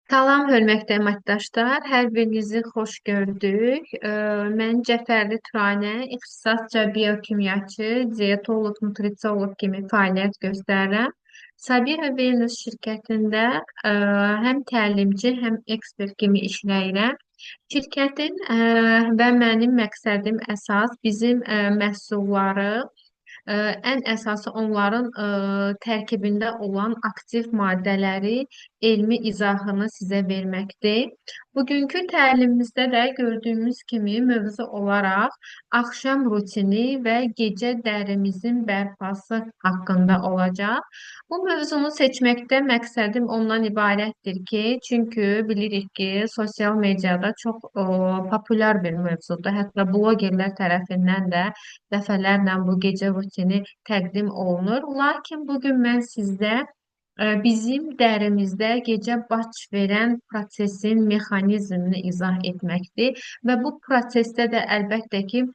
Salam, hörmətli əməkdaşlar. Hər birinizi xoş gördük. Mən Cəfərli Turanə, ixtisasca biokimyaçı, dietoloq, nutrisioloq kimi fəaliyyət göstərirəm. Sabira Wellness şirkətində həm təlimçi, həm ekspert kimi işləyirəm. Şirkətin və mənim məqsədim əsas bizim məhsulları ən əsası onların tərkibində olan aktiv maddələri elmi izahını sizə verməkdir. Bugünkü təlimimizdə də gördüyümüz kimi mövzu olaraq axşam rutini və gecə dərimizin bərpası haqqında olacaq. Bu mövzunu seçməkdə məqsədim ondan ibarətdir ki, çünki bilirik ki, sosial mediada çox populyar bir mövzudur. Hətta blogerlər tərəfindən də dəfələrlə bu gecə rutini təqdim olunur. Lakin bu gün mən sizə bizim dərimizdə gecə baş verən prosesin mexanizmini izah etməkdir və bu prosesdə də əlbəttə ki,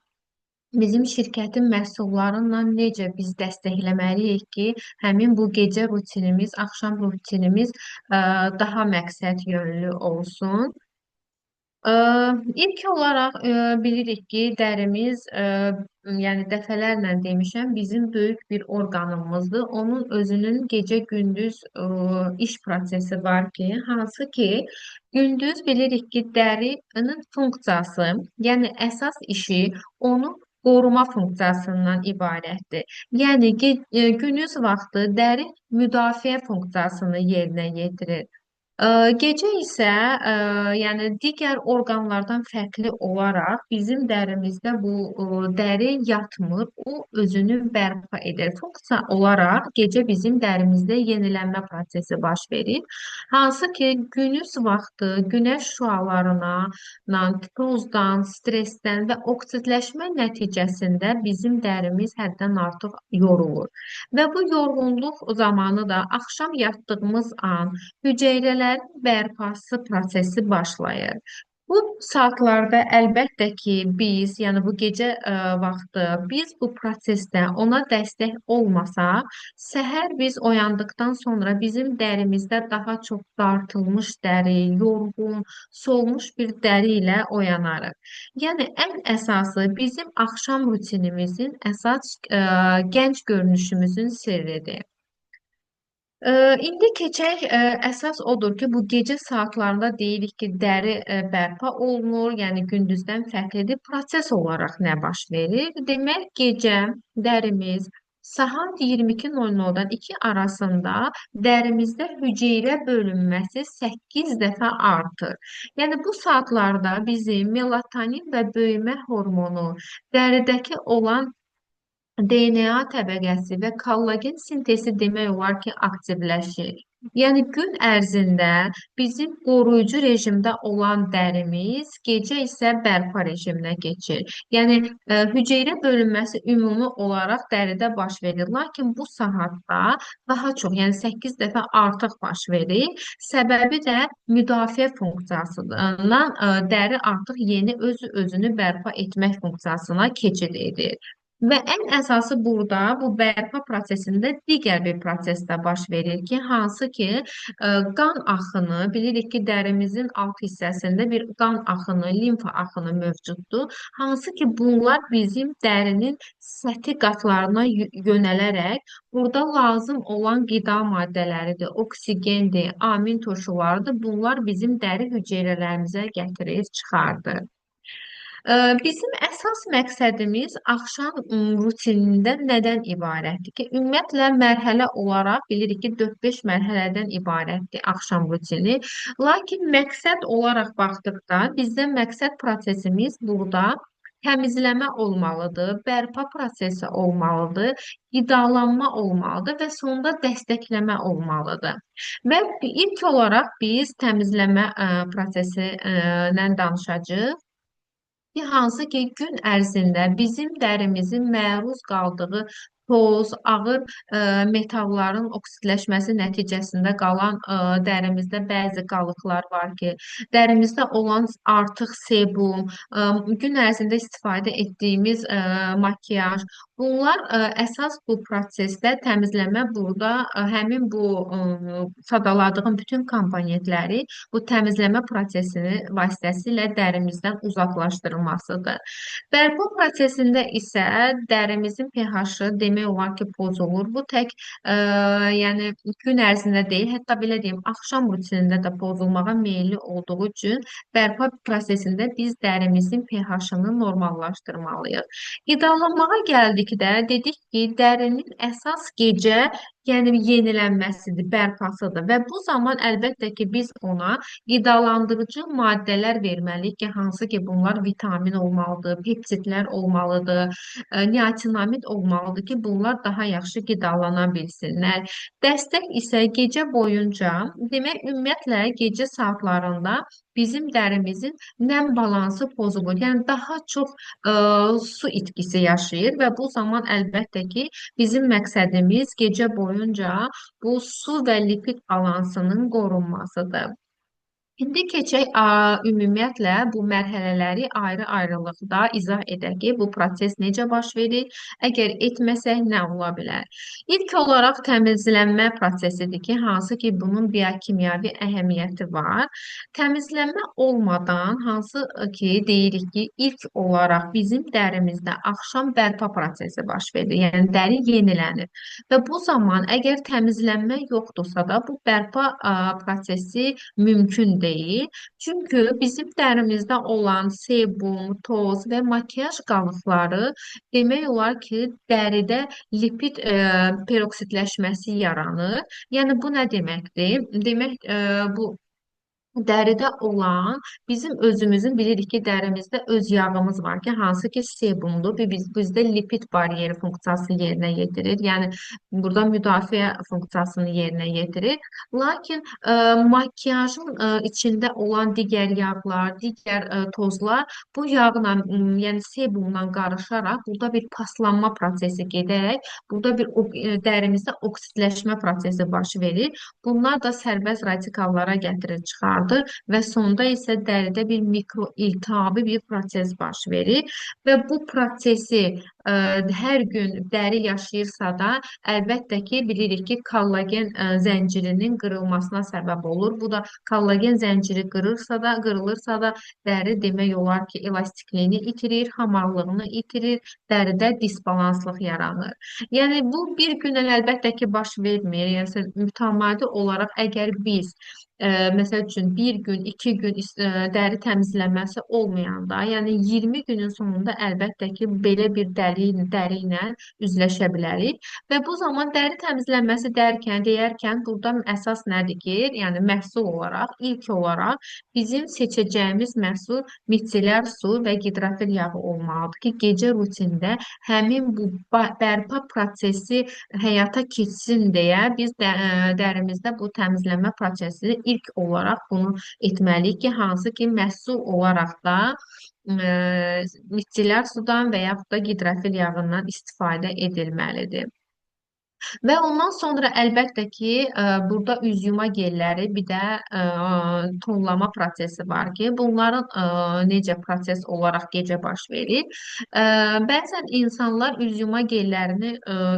bizim şirkətin məhsullarıyla necə biz dəstəkləməliyik ki, həmin bu gecə rutinimiz, axşam rutinimiz daha məqsəd yönlü olsun. Ə, İlk olaraq bilirik ki, dərimiz, yəni dəfələrlə demişəm, bizim böyük bir orqanımızdır. Onun özünün gecə-gündüz iş prosesi var ki, hansı ki, gündüz bilirik ki, dərinin funksiyası, yəni əsas işi onu qoruma funksiyasından ibarətdir. Yəni gündüz vaxtı dəri müdafiə funksiyasını yerinə yetirir. Gecə isə yəni digər orqanlardan fərqli olaraq bizim dərimizdə bu dəri yatmır, o özünü bərpa edir. Funksiya olaraq gecə bizim dərimizdə yenilənmə prosesi baş verir. Hansı ki, gündüz vaxtı günəş şüalarından, tozdan, stressdən və oksidləşmə nəticəsində bizim dərimiz həddən artıq yorulur. Və bu yorğunluq zamanı da axşam yatdığımız an hüceyrələrin bərpası prosesi başlayır. Bu saatlarda əlbəttə ki, biz, yəni bu gecə vaxtı biz bu prosesdə ona dəstək olmasaq, səhər biz oyandıqdan sonra bizim dərimizdə daha çox dartılmış dəri, yorğun, solmuş bir dəri ilə oyanarıq. Yəni ən əsası bizim axşam rutinimizin əsas gənc görünüşümüzün sirridir. İndi keçək, əsas odur ki, bu gecə saatlarında deyirik ki, dəri bərpa olunur, yəni gündüzdən fərqlidir. Proses olaraq nə baş verir? Demək, gecə dərimiz saat 22:00-dan 2 arasında dərimizdə hüceyrə bölünməsi 8 dəfə artır. Yəni bu saatlarda bizim melatonin və böyümə hormonu, dəridəki olan DNA təbəqəsi və kollagen sintezi demək olar ki, aktivləşir. Yəni gün ərzində bizim qoruyucu rejimdə olan dərimiz gecə isə bərpa rejiminə keçir. Yəni hüceyrə bölünməsi ümumi olaraq dəridə baş verir, lakin bu saatda daha çox, yəni 8 dəfə artıq baş verir. Səbəbi də müdafiə funksiyasından dəri artıq yeni özünü bərpa etmək funksiyasına keçid edir. Və ən əsası burada bu bərpa prosesində digər bir proses də baş verir ki, hansı ki, qan axını, bilirik ki, dərimizin alt hissəsində bir qan axını, limfa axını mövcuddur. Hansı ki, bunlar bizim dərinin səthi qatlarına yönələrək burada lazım olan qida maddələridir, oksigendir, amin turşularıdır. Bunlar bizim dəri hüceyrələrimizə gətirir, çıxardır. Bizim əsas məqsədimiz axşam rutinində nədən ibarətdir ki, ümumiyyətlə mərhələ olaraq bilirik ki, 4-5 mərhələdən ibarətdir axşam rutini. Lakin məqsəd olaraq baxdıqda bizdə məqsəd prosesimiz burada təmizləmə olmalıdır, bərpa prosesi olmalıdır, qidalanma olmalıdır və sonda dəstəkləmə olmalıdır. Və ilk olaraq biz təmizləmə prosesi ilə danışacağıq. Ki, hansı ki gün ərzində bizim dərimizin məruz qaldığı toz, ağır metalların oksidləşməsi nəticəsində qalan dərimizdə bəzi qalıqlar var ki, dərimizdə olan artıq sebum, gün ərzində istifadə etdiyimiz makiyaj, bunlar əsas bu prosesdə təmizləmə burada həmin bu sadaladığım bütün komponentləri bu təmizləmə prosesini vasitəsilə dərimizdən uzaqlaşdırılmasıdır. Bərpa prosesində isə dərimizin pH-ı demək olar ki, pozulur. Bu tək yəni gün ərzində deyil, hətta belə deyim, axşam rutinində də pozulmağa meyilli olduğu üçün bərpa prosesində biz dərimizin pH-ını normallaşdırmalıyıq. Qidalanmağa gəldikdə dedik ki, dərinin əsas gecə yəni yenilənməsidir, bərpasıdır və bu zaman əlbəttə ki, biz ona qidalandırıcı maddələr verməliyik ki, hansı ki, bunlar vitamin olmalıdır, peptidlər olmalıdır, niacinamid olmalıdır ki, bunlar daha yaxşı qidalana bilsinlər. Dəstək isə gecə boyunca, demək ümumiyyətlə gecə saatlarında bizim dərimizin nəm balansı pozulur. Yəni daha çox su itkisi yaşayır və bu zaman əlbəttə ki, bizim məqsədimiz gecə boyunca bu su və lipid balansının qorunmasıdır. İndi keçək ümumiyyətlə bu mərhələləri ayrı-ayrılıqda izah edək ki, bu proses necə baş verir, əgər etməsək nə ola bilər? İlk olaraq təmizlənmə prosesidir ki, hansı ki bunun biokimyəvi əhəmiyyəti var. Təmizlənmə olmadan hansı ki deyirik ki, ilk olaraq bizim dərimizdə axşam bərpa prosesi baş verir, yəni dəri yenilənir. Və bu zaman əgər təmizlənmə yoxdursa da bu bərpa prosesi mümkün deyil. Çünki bizim dərimizdə olan sebum, toz və makiyaj qalıqları demək olar ki, dəridə lipid peroksidləşməsi yaranır. Yəni bu nə deməkdir? Demək bu dəridə olan bizim özümüzün bilirik ki, dərimizdə öz yağımız var ki, hansı ki sebumdur. Bizdə lipid bariyeri funksiyasını yerinə yetirir. Yəni burada müdafiə funksiyasını yerinə yetirir. Lakin makiyajın içində olan digər yağlar, digər tozlar bu yağla, yəni sebumla qarışaraq burada bir paslanma prosesi gedərək burada bir dərimizdə oksidləşmə prosesi baş verir. Bunlar da sərbəst radikallara gətirir çıxardır və sonda isə dəridə bir mikro iltihabi bir proses baş verir və bu prosesi hər gün dəri yaşayırsa da əlbəttə ki bilirik ki kollagen zəncirinin qırılmasına səbəb olur. Bu da kollagen zənciri qırılırsa da dəri demək olar ki elastikliyini itirir, hamarlığını itirir, dəridə disbalanslıq yaranır. Yəni bu bir gündən əlbəttə ki baş vermir. Yəni mütəmadi olaraq əgər biz məsəl üçün bir gün, iki gün dəri təmizləməsi olmayanda, yəni 20 günün sonunda əlbəttə ki, belə bir dəri ilə üzləşə bilərik və bu zaman dəri təmizlənməsi deyərkən burada əsas nədir ki, yəni məhsul olaraq, ilk olaraq bizim seçəcəyimiz məhsul mitsillər su və gidrofil yağı olmalıdır ki, gecə rutində həmin bu bərpa prosesi həyata keçsin deyə biz dərimizdə bu təmizləmə prosesini ilk olaraq bunu etməliyik ki, hansı ki məhsul olaraq da mitsillər sudan və yaxud da gidrofil yağından istifadə edilməlidir. Və ondan sonra əlbəttə ki, burada üz yuma gelləri, bir də tonlama prosesi var ki, bunların necə proses olaraq gecə baş verir. Bəzən insanlar üz yuma gellərini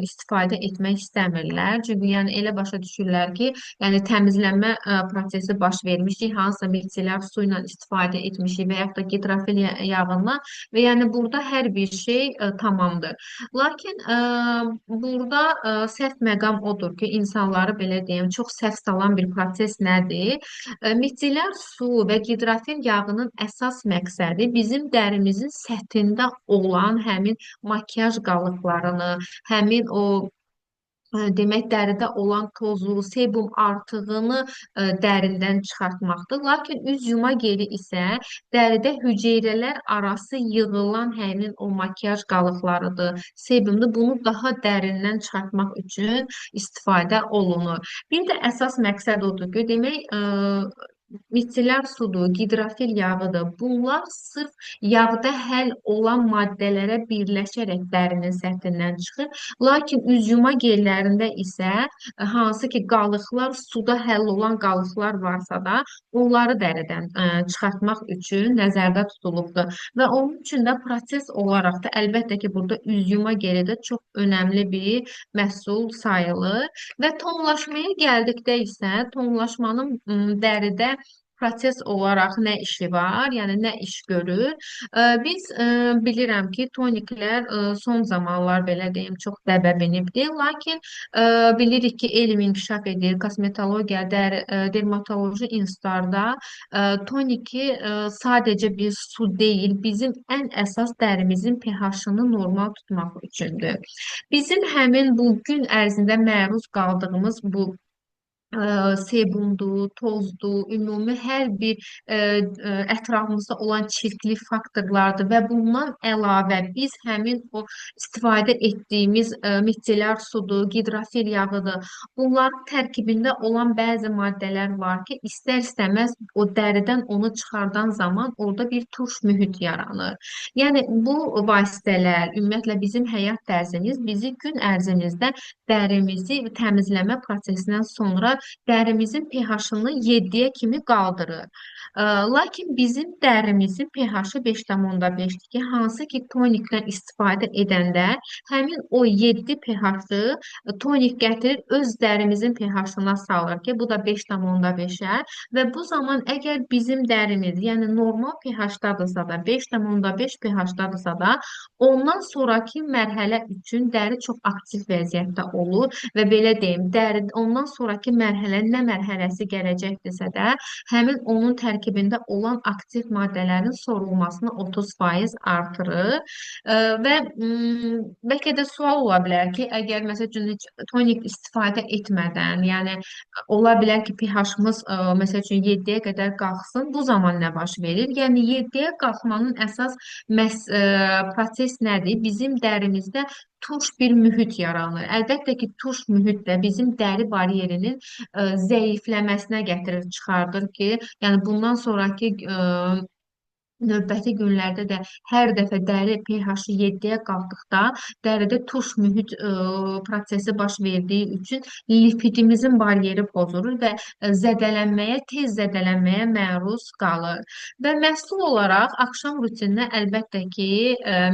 istifadə etmək istəmirlər. Çünki yəni elə başa düşürlər ki, yəni təmizlənmə prosesi baş vermişik, hansısa bitkilər su ilə istifadə etmişik və yaxud da gidrofil yağından və yəni burada hər bir şey tamamdır. Lakin burada səhv məqam odur ki, insanları belə deyim, çox səhv salan bir proses nədir? Mitsillər su və gidrofil yağının əsas məqsədi bizim dərimizin səthində olan həmin makiyaj qalıqlarını, həmin o demək dəridə olan tozu, sebum artığını dərindən çıxartmaqdır. Lakin üz yuma geli isə dəridə hüceyrələr arası yığılan həmin o makiyaj qalıqlarıdır, sebumdur. Bunu daha dərindən çıxartmaq üçün istifadə olunur. Bir də əsas məqsəd odur ki, demək misellar sudur, gidrofil yağıdır. Bunlar sırf yağda həll olan maddələrə birləşərək dərinin səthindən çıxır. Lakin üz yuma gellərində isə hansı ki qalıqlar suda həll olan qalıqlar varsa da onları dəridən çıxartmaq üçün nəzərdə tutulubdur. Və onun üçün də proses olaraq da əlbəttə ki burada üz yuma geli də çox önəmli bir məhsul sayılır. Və tonlaşmaya gəldikdə isə tonlaşmanın dəridə proses olaraq nə işi var, yəni nə iş görür? Biz bilirəm ki, toniklər son zamanlar belə deyim çox dəbə lakin bilirik ki, elm inkişaf edir, kosmetologiya, dermatoloji institutlarda toniki sadəcə bir su deyil, bizim ən əsas dərimizin pH-ını normal tutmaq üçündür. Bizim həmin bu gün ərzində məruz qaldığımız bu sebumdur, tozdur, ümumi hər bir ətrafımızda olan çirkli faktorlardır və bundan əlavə biz həmin o istifadə etdiyimiz micellar sudur, gidrofil yağıdır. Bunların tərkibində olan bəzi maddələr var ki, istər-istəməz o dəridən onu çıxardan zaman orada bir turş mühit yaranır. Yəni bu vasitələr, ümumiyyətlə bizim həyat tərzimiz bizi gün ərzimizdə dərimizi təmizləmə prosesindən sonra dərimizin pH-ını 7-yə kimi qaldırır. Lakin bizim dərimizin pH-ı 5,5-dir ki, hansı ki tonikdən istifadə edəndə həmin o 7 pH-ı tonik gətirir öz dərimizin pH-ına salır ki, bu da 5,5-ə və bu zaman əgər bizim dərimiz, yəni normal pH-dadırsa da, 5,5 pH-dadırsa da, ondan sonraki mərhələ üçün dəri çox aktiv vəziyyətdə olur və belə deyim, dəri ondan sonraki mərhələ nə mərhələsi gələcəkdirsə də, həmin onun tərkibində olan aktiv maddələrin sorulmasını 30% artırır. Və bəlkə də sual ola bilər ki, əgər məsəl üçün heç tonik istifadə etmədən, yəni ola bilər ki, pH-ımız məsəl üçün 7-yə qədər qalxsın, bu zaman nə baş verir? Yəni 7-yə qalxmanın əsas proses nədir? Bizim dərimizdə turş bir mühit yaranır. Əlbəttə ki, turş mühit də bizim dəri bariyerinin zəifləməsinə gətirir, çıxardır ki, yəni bundan sonraki növbəti günlərdə də hər dəfə dəri pH-ı 7-yə qalxdıqda dəridə turş mühit prosesi baş verdiyi üçün lipidimizin bariyeri pozulur və tez zədələnməyə məruz qalır. Və məhsul olaraq axşam rutininə əlbəttə ki,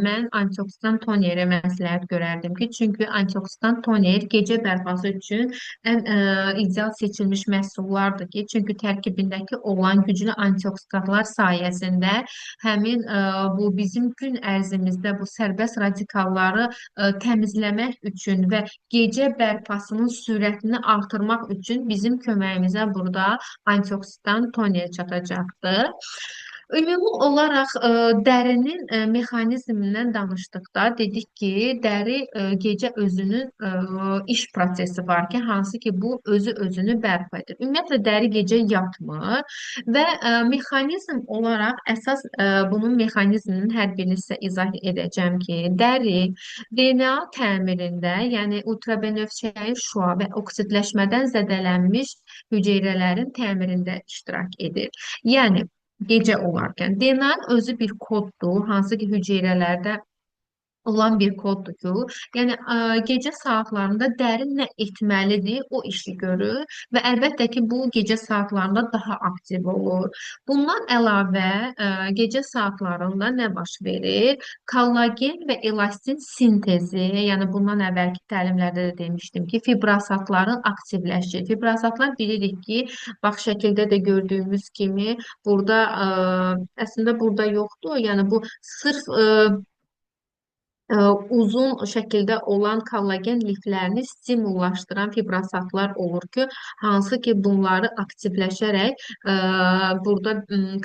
mən antioksidant toneri məsləhət görərdim ki, çünki antioksidant toner gecə bərpası üçün ən ideal seçilmiş məhsullardır ki, çünki tərkibindəki olan güclü antioksidantlar sayəsində həmin bu bizim gün ərzimizdə bu sərbəst radikalları təmizləmək üçün və gecə bərpasının sürətini artırmaq üçün bizim köməyimizə burada antioksidant toner çatacaqdır. Ümumi olaraq dərinin mexanizmindən danışdıqda dedik ki, dəri gecə özünün iş prosesi var ki, hansı ki bu özünü bərpa edir. Ümumiyyətlə dəri gecə yatmır və mexanizm olaraq əsas bunun mexanizminin hər birini sizə izah edəcəm ki, dəri DNA təmirində, yəni ultrabenöfşəyi şua və oksidləşmədən zədələnmiş hüceyrələrin təmirində iştirak edir. Yəni gecə olarkən DNA-nın özü bir koddur, hansı ki hüceyrələrdə olan bir koddur ki, yəni gecə saatlarında dəri nə etməlidir, o işi görür və əlbəttə ki, bu gecə saatlarında daha aktiv olur. Bundan əlavə gecə saatlarında nə baş verir? Kollagen və elastin sintezi, yəni bundan əvvəlki təlimlərdə də demişdim ki, fibrosatların aktivləşir. Fibrosatlar bilirik ki, bax şəkildə də gördüyümüz kimi burada əslində burada yoxdur. Yəni bu sırf uzun şəkildə olan kollagen liflərini stimullaşdıran fibrosatlar olur ki, hansı ki bunları aktivləşərək burada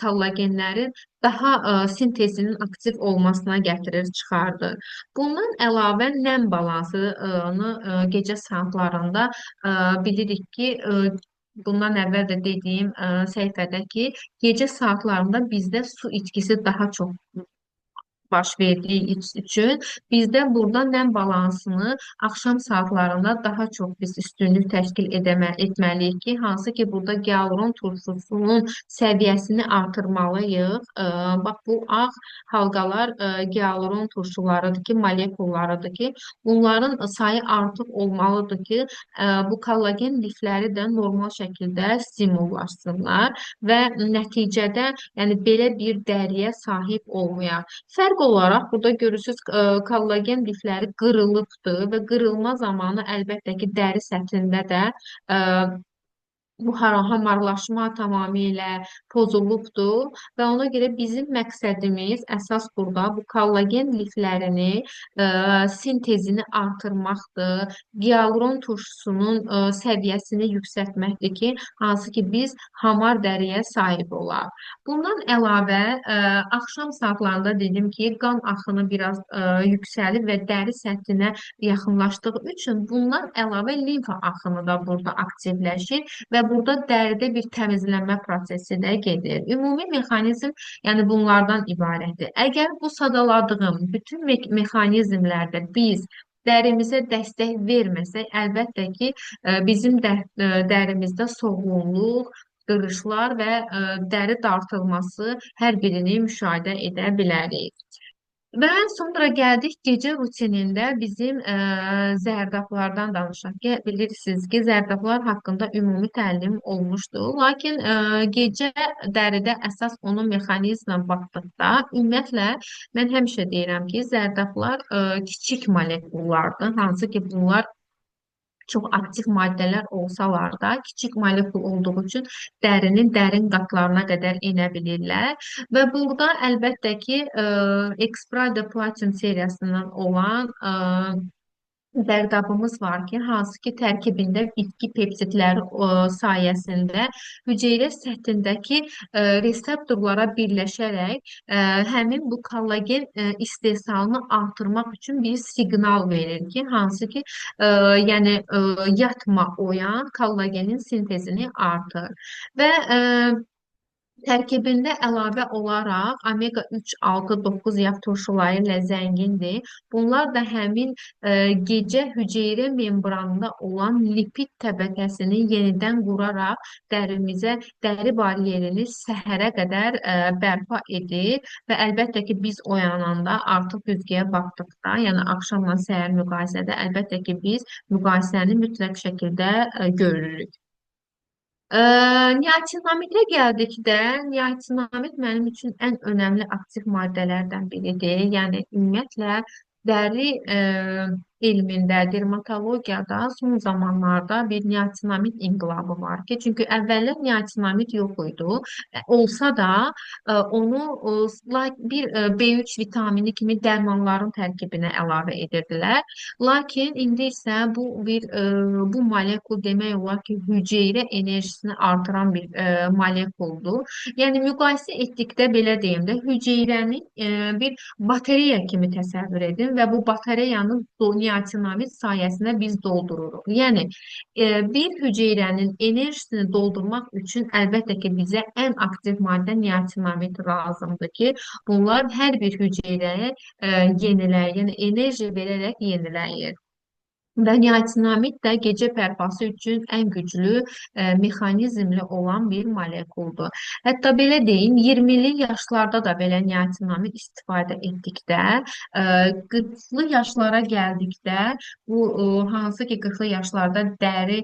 kollagenlərin daha sintezinin aktiv olmasına gətirir, çıxardır. Bundan əlavə nəm balansını gecə saatlarında bilirik ki, bundan əvvəl də dediyim səhifədə ki, gecə saatlarında bizdə su itkisi daha çox baş verdiyi üçün bizdə burada nəm balansını axşam saatlarında daha çox biz üstünlük təşkil etməliyik ki, hansı ki burada gialurun turşusunun səviyyəsini artırmalıyıq. Bax bu ağ halqalar gialurun turşularıdır ki, molekullarıdır ki, bunların sayı artıq olmalıdır ki, bu kollagen lifləri də normal şəkildə stimullasınlar və nəticədə yəni belə bir dəriyə sahib olmayaq. Fərq olaraq burada görürsüz kollagen lifləri qırılıbdır və qırılma zamanı əlbəttə ki, dəri səthində də ə, bu hamarlaşma tamamilə pozulubdur və ona görə bizim məqsədimiz əsas burada bu kollagen liflərini sintezini artırmaqdır. Gialuron turşusunun səviyyəsini yüksəltməkdir ki, hansı ki biz hamar dəriyə sahib olaq. Bundan əlavə axşam saatlarında dedim ki, qan axını biraz yüksəlib və dəri səthinə yaxınlaşdığı üçün bundan əlavə limfa axını da burada aktivləşir və burada dəridə bir təmizlənmə prosesi də gedir. Ümumi mexanizm yəni bunlardan ibarətdir. Əgər bu sadaladığım bütün mexanizmlərdə biz dərimizə dəstək verməsək, əlbəttə ki, bizim dərimizdə soğuqluq, qırışlar və dəri dartılması hər birini müşahidə edə bilərik. Və sonra gəldik gecə rutinində bizim zərdablardan danışaq. Bilirsiniz ki, zərdablar haqqında ümumi təlim olmuşdu. Lakin gecə dəridə əsas onun mexanizminə baxdıqda, ümumiyyətlə mən həmişə deyirəm ki, zərdablar kiçik molekullardır. Hansı ki, bunlar çox aktiv maddələr olsalar da, kiçik molekul olduğu üçün dərinin dərin qatlarına qədər enə bilirlər. Və burada əlbəttə ki, Exprada Platin seriyasından olan dərdabımız var ki, hansı ki tərkibində bitki peptidləri sayəsində hüceyrə səthindəki reseptorlara birləşərək həmin bu kollagen istehsalını artırmaq üçün bir siqnal verir ki, hansı ki yəni yatma oyan kollagenin sintezini artır. Və tərkibində əlavə olaraq omega 3, 6, 9 yağ turşuları ilə zəngindir. Bunlar da həmin gecə hüceyrə membranında olan lipid təbəqəsini yenidən quraraq dərimizə dəri baryerini səhərə qədər bərpa edir və əlbəttə ki, biz oyananda artıq güzgüyə baxdıqda, yəni axşamla səhər müqayisədə əlbəttə ki, biz müqayisəni mütləq şəkildə görürük. Niacinamidə gəldikdə, niacinamid mənim üçün ən önəmli aktiv maddələrdən biridir. Yəni ümumiyyətlə dəri elmində, dermatologiyada son zamanlarda bir niacinamid inqilabı var ki, çünki əvvəllər niacinamid yox idi. Olsa da onu bir B3 vitamini kimi dərmanların tərkibinə əlavə edirdilər. Lakin indi isə bu molekul demək olar ki, hüceyrə enerjisini artıran bir molekuldur. Yəni müqayisə etdikdə belə deyim də, hüceyrəni bir batareya kimi təsəvvür edin və bu batareyanı niacinamid sayəsində biz doldururuq. Yəni bir hüceyrənin enerjisini doldurmaq üçün əlbəttə ki, bizə ən aktiv maddə niacinamid lazımdır ki, bunlar hər bir hüceyrəyə yeniləyir, yəni enerji verərək yeniləyir. Və niacinamid də gecə bərpası üçün ən güclü mexanizmli olan bir molekuldur. Hətta belə deyim, 20'li yaşlarda da belə niacinamid istifadə etdikdə, 40'lı yaşlara gəldikdə bu hansı ki 40'lı yaşlarda dəri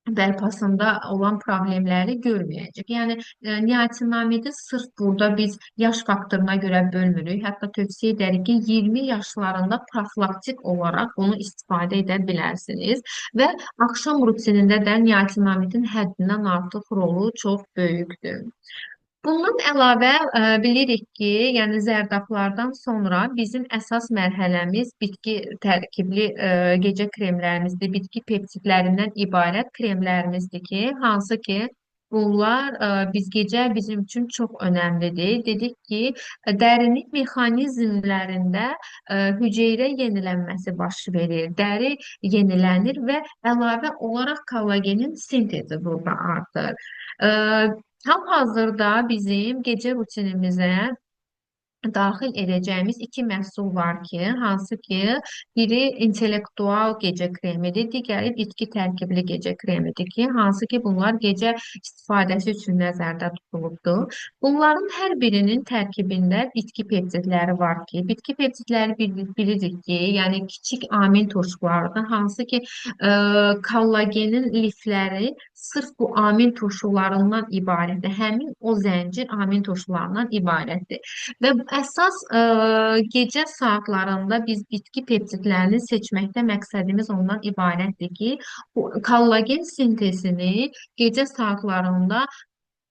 bərpasında olan problemləri görməyəcək. Yəni niacinamidi sırf burada biz yaş faktoruna görə bölmürük. Hətta tövsiyə edərik ki, 20 yaşlarında profilaktik olaraq bunu istifadə edə bilərsiniz və axşam rutinində də niacinamidin həddindən artıq rolu çox böyükdür. Bundan əlavə bilirik ki, yəni zərdablardan sonra bizim əsas mərhələmiz bitki tərkibli gecə kremlərimizdir. Bitki peptidlərindən ibarət kremlərimizdir ki, hansı ki bunlar biz gecə bizim üçün çox önəmlidir. Dedik ki, dərinin mexanizmlərində hüceyrə yenilənməsi baş verir, dəri yenilənir və əlavə olaraq kollagenin sintezi burada artır. Hal-hazırda bizim gecə rutinimizə daxil edəcəyimiz iki məhsul var ki, hansı ki, biri intellektual gecə kremidir, digəri bitki tərkibli gecə kremidir ki, hansı ki, bunlar gecə istifadəsi üçün nəzərdə tutulubdur. Bunların hər birinin tərkibində bitki peptidləri var ki, bitki peptidləri bilirik ki, yəni kiçik amin turşularıdır, hansı ki, kollagenin lifləri sırf bu amin turşularından ibarətdir. Həmin o zəncir amin turşularından ibarətdir. Və əsas gecə saatlarında biz bitki peptidlərini seçməkdə məqsədimiz ondan ibarətdir ki, bu kollagen sintezini gecə saatlarında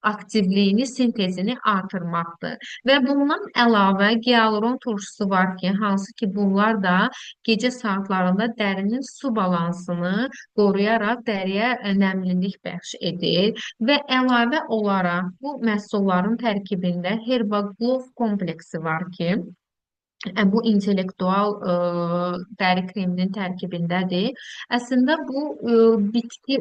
aktivliyini, sintezini artırmaqdır. Və bundan əlavə gialuron turşusu var ki, hansı ki bunlar da gecə saatlarında dərinin su balansını qoruyaraq dəriyə nəmlilik bəxş edir və əlavə olaraq bu məhsulların tərkibində Herbaglow kompleksi var ki, bu intellektual dəri kreminin tərkibindədir. Əslində bu bitki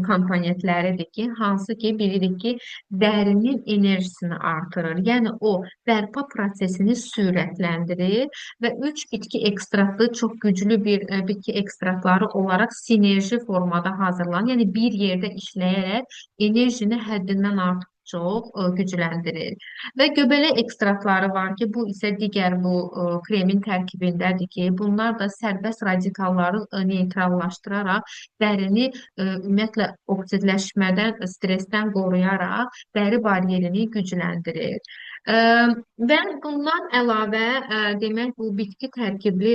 komponentləridir ki, hansı ki bilirik ki dərinin enerjisini artırır. Yəni o bərpa prosesini sürətləndirir və üç bitki ekstraktı çox güclü bir bitki ekstraktları olaraq sinerji formada hazırlanır. Yəni bir yerdə işləyərək enerjini həddindən artıq çox gücləndirir. Və göbələk ekstraktları var ki, bu isə digər bu kremin tərkibindədir ki, bunlar da sərbəst radikalları neytrallaşdıraraq dərini ümumiyyətlə oksidləşmədən, stressdən qoruyaraq dəri baryerini gücləndirir. Ə, Və bundan əlavə demək bu bitki tərkibli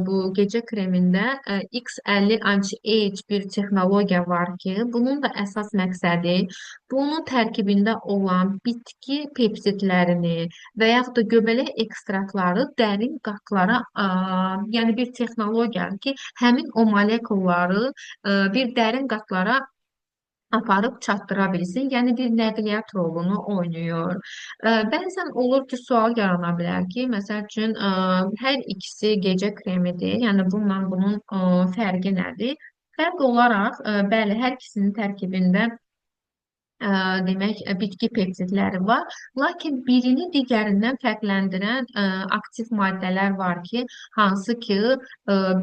bu gecə kremində X50 anti-age bir texnologiya var ki, bunun da əsas məqsədi bunun tərkibində olan bitki peptidlərini və yaxud da göbələk ekstraktları dərin qatlara, yəni bir texnologiyadır ki, həmin o molekulları bir dərin qatlara aparıb çatdıra bilsin. Yəni bir nəqliyyat rolunu oynayır. Bəzən olur ki, sual yarana bilər ki, məsəl üçün hər ikisi gecə kremidir. Yəni bununla bunun fərqi nədir? Fərq olaraq, bəli, hər ikisinin tərkibində demək bitki peptidləri var. Lakin birini digərindən fərqləndirən aktiv maddələr var ki, hansı ki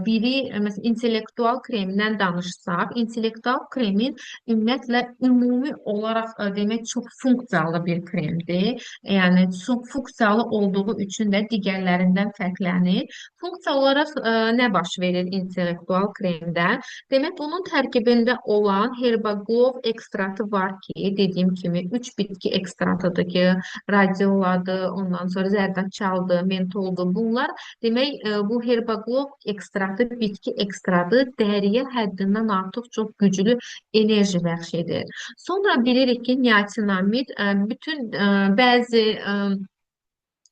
biri məsələn intellektual kremdən danışsaq, intellektual kremin ümumiyyətlə ümumi olaraq demək çox funksiyalı bir kremdir. Yəni çox funksiyalı olduğu üçün də digərlərindən fərqlənir. Funksiya olaraq nə baş verir intellektual kremdə? Demək bunun tərkibində olan Herbaglow ekstraktı var ki, dediyim kimi 3 bitki ekstratıdır ki, radioladır, ondan sonra zərdə mentoldur. Bunlar demək bu herbaglow ekstraktı, bitki ekstraktı dəriyə həddindən artıq çox güclü enerji bəxş edir. Sonra bilirik ki, niasinamid bütün bəzi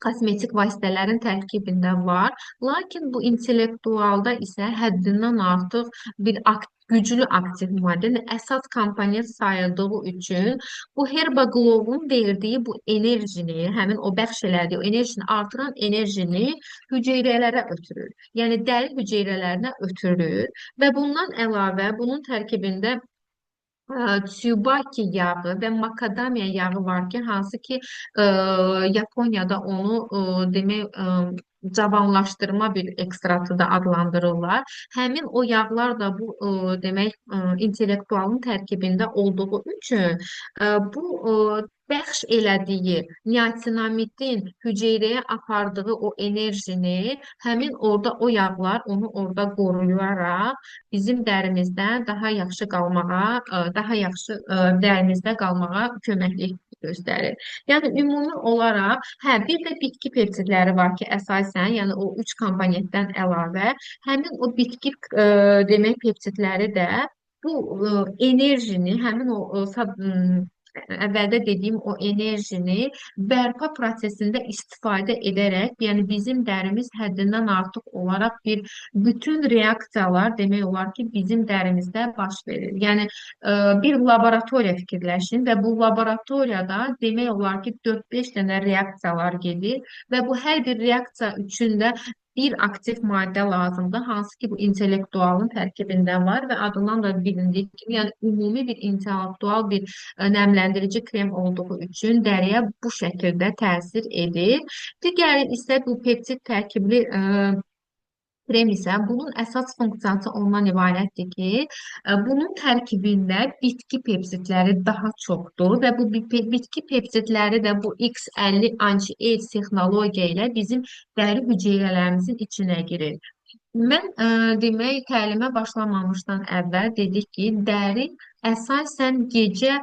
kosmetik vasitələrin tərkibində var. Lakin bu intellektualda isə həddindən artıq bir güclü aktiv maddə, yəni əsas komponent sayıldığı üçün bu Herbaglow'un verdiyi bu enerjini, həmin o bəxş elədiyi o enerjini artıran enerjini hüceyrələrə ötürür. Yəni dəri hüceyrələrinə ötürür və bundan əlavə bunun tərkibində tsubaki yağı və makadamiya yağı var ki, hansı ki Yaponiyada onu demək cavanlaşdırma bir ekstratı da adlandırırlar. Həmin o yağlar da bu demək intellektualın tərkibində olduğu üçün bu bəxş elədiyi niasinamidin hüceyrəyə apardığı o enerjini həmin orada o yağlar onu orada qoruyaraq bizim dərimizdə daha yaxşı qalmağa, daha yaxşı dərimizdə qalmağa köməklik göstərir. Yəni ümumi olaraq, bir də bitki peptidləri var ki, əsasən, yəni o 3 komponentdən əlavə, həmin o bitki demək peptidləri də bu enerjini, həmin o əvvəldə dediyim o enerjini bərpa prosesində istifadə edərək, yəni bizim dərimiz həddindən artıq olaraq bütün reaksiyalar demək olar ki, bizim dərimizdə baş verir. Yəni bir laboratoriya fikirləşin və bu laboratoriyada demək olar ki, 4-5 dənə reaksiyalar gedir və bu hər bir reaksiya üçün də bir aktiv maddə lazımdır, hansı ki bu intellektualın tərkibində var və adından da bilindiyi kimi, yəni ümumi bir intellektual bir nəmləndirici krem olduğu üçün dəriyə bu şəkildə təsir edir. Digəri isə bu peptid tərkibli krem isə bunun əsas funksiyası ondan ibarətdir ki, bunun tərkibində bitki peptidləri daha çoxdur və bu bitki peptidləri də bu X50 anti-AIDS texnologiya ilə bizim dəri hüceyrələrimizin içinə girir. Mən demək təlimə başlamamışdan əvvəl dedik ki, dəri əsasən gecə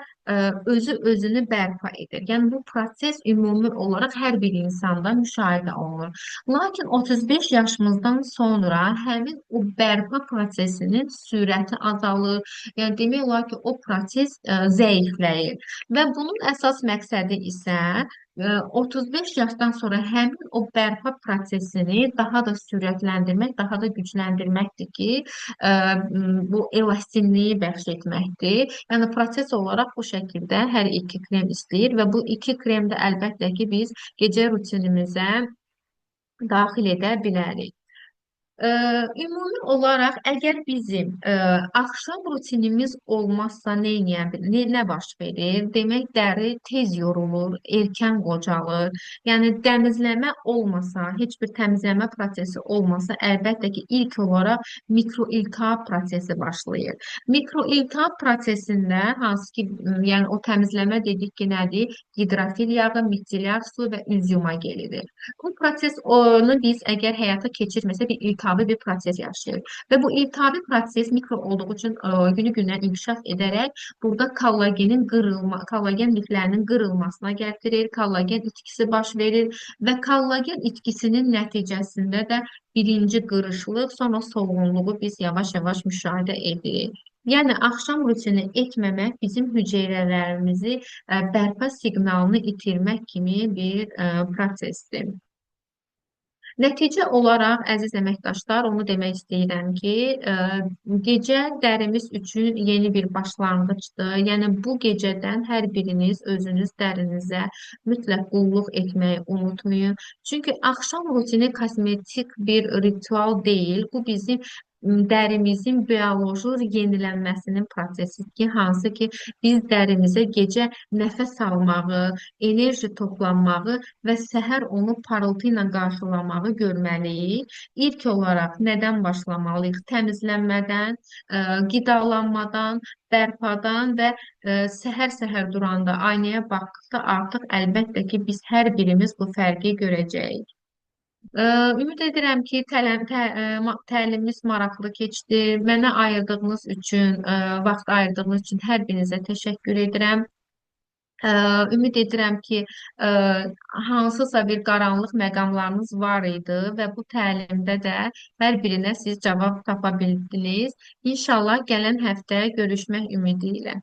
özü özünü bərpa edir. Yəni bu proses ümumi olaraq hər bir insanda müşahidə olunur. Lakin 35 yaşımızdan sonra həmin o bərpa prosesinin sürəti azalır. Yəni demək olar ki, o proses zəifləyir və bunun əsas məqsədi isə 35 yaşdan sonra həmin o bərpa prosesini daha da sürətləndirmək, daha da gücləndirməkdir ki, ə, bu elastinliyi bəxş etməkdir. Yəni proses olaraq bu şəkildə hər iki krem istəyir və bu iki krem də əlbəttə ki, biz gecə rutinimizə daxil edə bilərik. Ümumi olaraq əgər bizim axşam rutinimiz olmazsa nə edə bilir, nə baş verir? Demək dəri tez yorulur, erkən qocalır. Yəni təmizləmə olmasa, heç bir təmizləmə prosesi olmasa, əlbəttə ki, ilk olaraq mikroiltihab prosesi başlayır. Mikroiltihab prosesində hansı ki, yəni o təmizləmə dedik ki, nədir? Hidrofil yağı, micellar su və üzyuma gelilir. Bu proses onu biz əgər həyata keçirməsə bir iltihabi bir proses yaşayır. Və bu iltihabi proses mikro olduğu üçün günü-gündən inkişaf edərək burada kollagen liflərinin qırılmasına gətirir, kollagen itkisi baş verir və kollagen itkisinin nəticəsində də birinci qırışlıq, sonra solğunluğu biz yavaş-yavaş müşahidə edirik. Yəni axşam rutini etməmək bizim hüceyrələrimizi bərpa siqnalını itirmək kimi bir prosesdir. Nəticə olaraq, əziz əməkdaşlar, onu demək istəyirəm ki, gecə dərimiz üçün yeni bir başlanğıcdır. Yəni bu gecədən hər biriniz özünüz dərinizə mütləq qulluq etməyi unutmayın. Çünki axşam rutini kosmetik bir ritual deyil. Bu bizim dərimizin bioloji yenilənməsinin prosesidir ki, hansı ki biz dərimizə gecə nəfəs almağı, enerji toplanmağı və səhər onu parıltı ilə qarşılamağı görməliyik. İlk olaraq nədən başlamalıyıq? Təmizlənmədən, qidalanmadan, bərpadan və səhər-səhər duranda aynaya baxdıqda artıq əlbəttə ki, biz hər birimiz bu fərqi görəcəyik. Ümid edirəm ki, təlimimiz maraqlı keçdi. Mənə ayırdığınız üçün, vaxt ayırdığınız üçün hər birinizə təşəkkür edirəm. Ümid edirəm ki, ə, hansısa bir qaranlıq məqamlarınız var idi və bu təlimdə də hər birinə siz cavab tapa bildiniz. İnşallah gələn həftə görüşmək ümidi ilə.